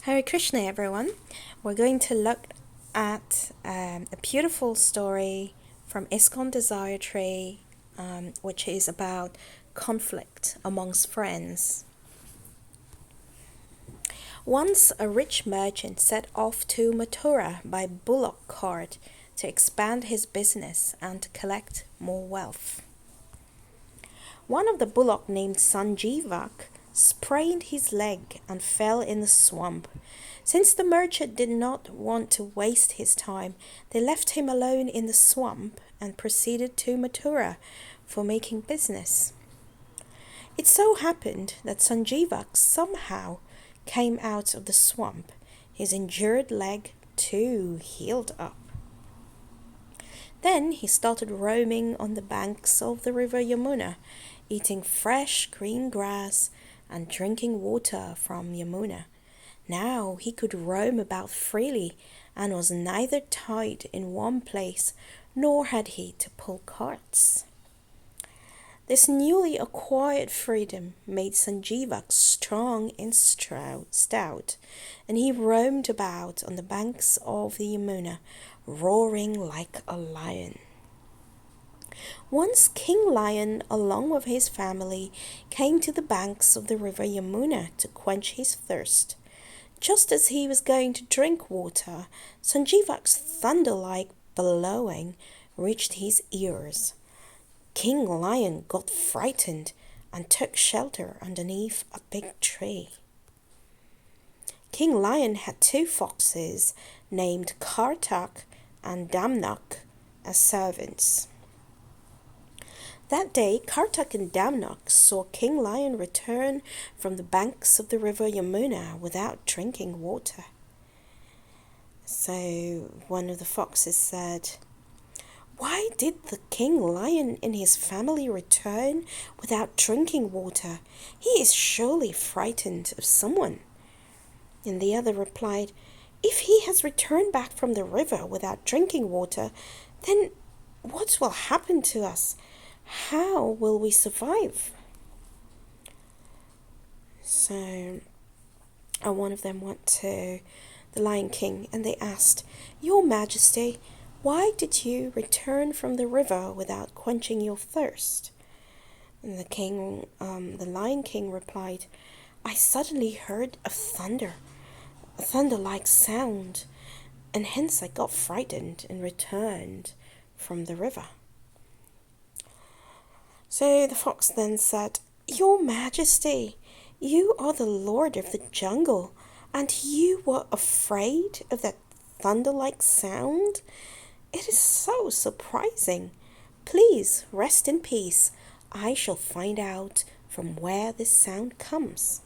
Hare Krishna, everyone. We're going to look at a beautiful story from ISKCON Desire tree, which is about conflict amongst friends. Once a rich merchant set off to Mathura by bullock cart to expand his business and to collect more wealth. One of the bullock named Sanjeevak sprained his leg and fell in the swamp. Since the merchant did not want to waste his time, they left him alone in the swamp and proceeded to Mathura for making business. It so happened that Sanjeevak somehow came out of the swamp. His injured leg too healed up. Then he started roaming on the banks of the river Yamuna, eating fresh green grass and drinking water from Yamuna. Now he could roam about freely and was neither tied in one place nor had he to pull carts. This newly acquired freedom made Sanjeevak strong and stout, and he roamed about on the banks of the Yamuna, roaring like a lion. Once King Lion, along with his family, came to the banks of the river Yamuna to quench his thirst. Just as he was going to drink water, Sanjeevak's thunder-like bellowing reached his ears. King Lion got frightened and took shelter underneath a big tree. King Lion had two foxes named Kartak and Damnak as servants. That day, Kartak and Damnak saw King Lion return from the banks of the river Yamuna without drinking water. So one of the foxes said, "Why did the King Lion and his family return without drinking water? He is surely frightened of someone." And the other replied, "If he has returned back from the river without drinking water, then what will happen to us? How will we survive?" So one of them went to the Lion King and they asked, "Your Majesty, why did you return from the river without quenching your thirst?" And the Lion King replied, "I suddenly heard a thunder-like sound, and hence I got frightened and returned from the river." So the fox then said, "Your Majesty, you are the Lord of the jungle, and you were afraid of that thunder-like sound? It is so surprising. Please rest in peace. I shall find out from where this sound comes."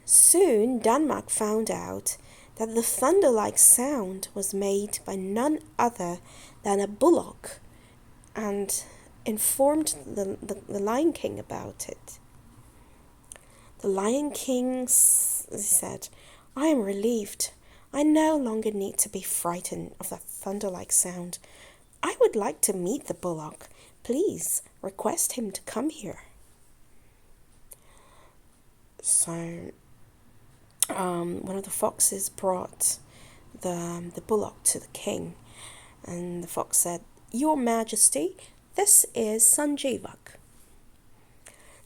Soon Denmark found out that the thunder-like sound was made by none other than a bullock, and informed the Lion King about it. The Lion King said, "I am relieved. I no longer need to be frightened of that thunder-like sound. I would like to meet the bullock. Please request him to come here." So one of the foxes brought the bullock to the king, and the fox said, "Your Majesty, this is Sanjeevak."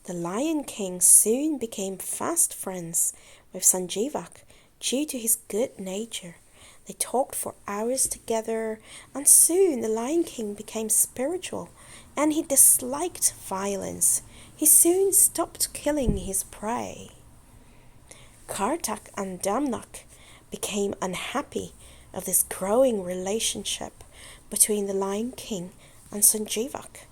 The Lion King soon became fast friends with Sanjeevak due to his good nature. They talked for hours together, and soon the Lion King became spiritual, and he disliked violence. He soon stopped killing his prey. Kartak and Damnak became unhappy of this growing relationship between the Lion King and Sanjeevak.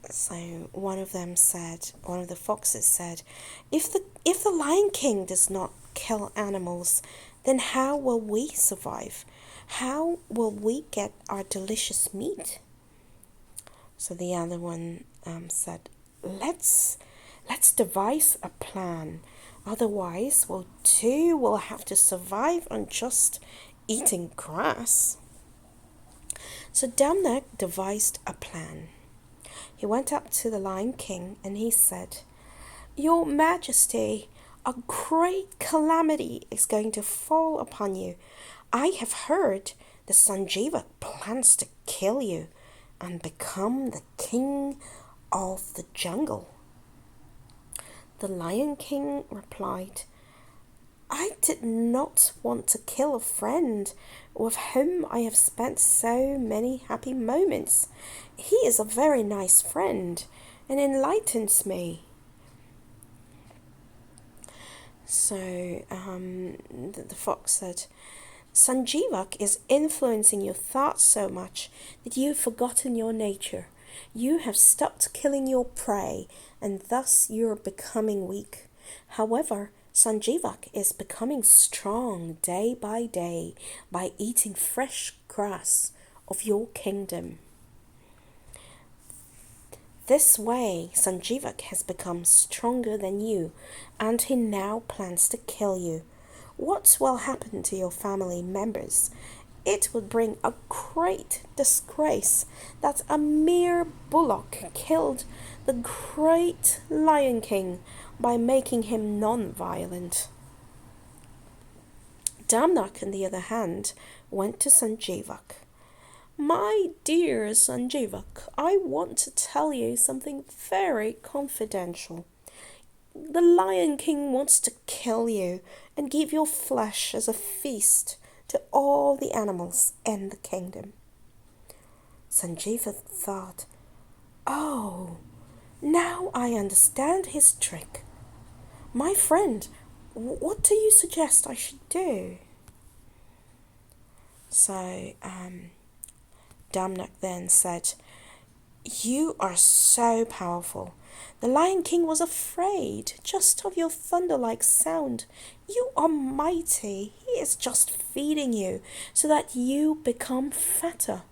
So one of the foxes said, if the Lion King does not kill animals, then how will we survive? How will we get our delicious meat?" So the other one said, let's devise a plan. Otherwise, we'll have to survive on just eating grass. So Damnak devised a plan. He went up to the Lion King and he said, "Your Majesty, a great calamity is going to fall upon you. I have heard the Sanjeeva plans to kill you and become the king of the jungle. The Lion King replied, I did not want to kill a friend with whom I have spent so many happy moments. He is a very nice friend and enlightens me. So the fox said, Sanjeevak is influencing your thoughts so much that you've forgotten your nature. You have stopped killing your prey, and thus you're becoming weak. However, Sanjeevak is becoming strong day by eating fresh grass of your kingdom. This way, Sanjeevak has become stronger than you, and he now plans to kill you. What will happen to your family members? It would bring a great disgrace that a mere bullock killed the great Lion King by making him non-violent. Damnak, on the other hand, went to Sanjeevak. My dear Sanjeevak, I want to tell you something very confidential. The Lion King wants to kill you and give your flesh as a feast to all the animals in the kingdom. Sanjeeva thought, oh, now I understand his trick. My friend, what do you suggest I should do? So, Damnak then said, you are so powerful. The Lion King was afraid just of your thunder-like sound. You are mighty. He is just feeding you so that you become fatter.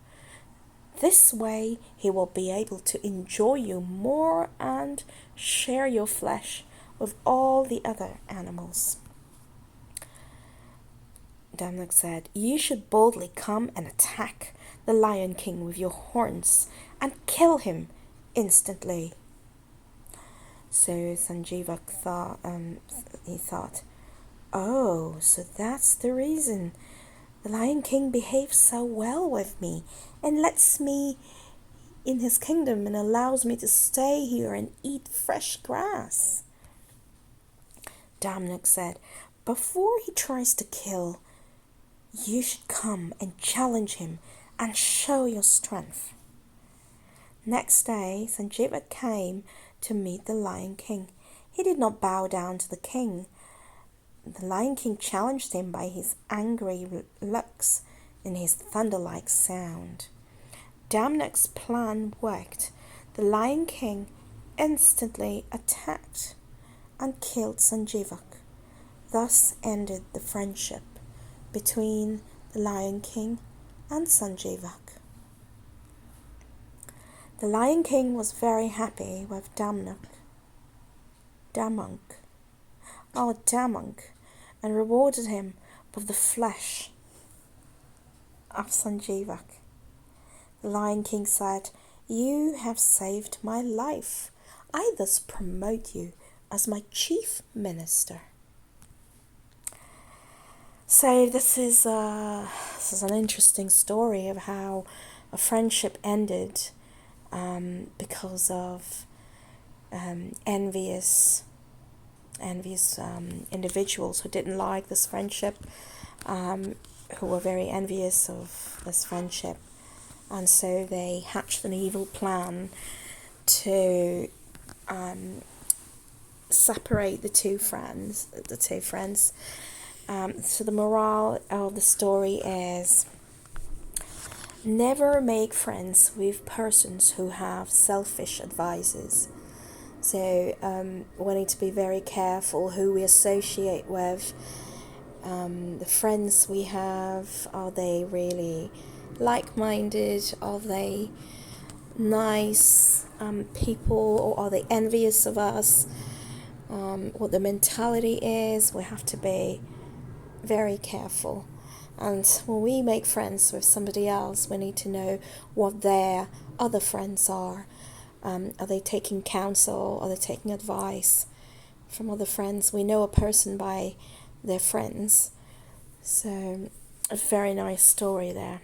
This way he will be able to enjoy you more and share your flesh with all the other animals. Damnak said, you should boldly come and attack the Lion King with your horns and kill him instantly. So Sanjeevak thought, oh, so that's the reason. The Lion King behaves so well with me and lets me in his kingdom and allows me to stay here and eat fresh grass. Damnak said, before he tries to kill, you should come and challenge him and show your strength. Next day, Sanjeevak came to meet the Lion King. He did not bow down to the king. The Lion King challenged him by his angry looks and his thunder-like sound. Damnak's plan worked. The Lion King instantly attacked and killed Sanjeevak. Thus ended the friendship between the Lion King and Sanjeevak. The Lion King was very happy with Damnak, and rewarded him with the flesh of Sanjeevak. The Lion King said, you have saved my life. I thus promote you as my chief minister. So this is an interesting story of how a friendship ended because of envious individuals who didn't like this friendship, who were very envious of this friendship, and so they hatched an evil plan to separate the two friends. So the moral of the story is, never make friends with persons who have selfish advisors. So we need to be very careful who we associate with. The friends we have, are they really like-minded? Are they nice people, or are they envious of us? What the mentality is, we have to be very careful. And when we make friends with somebody else, we need to know what their other friends are. Are they taking counsel? Are they taking advice from other friends. We know a person by their friends. So, a very nice story there.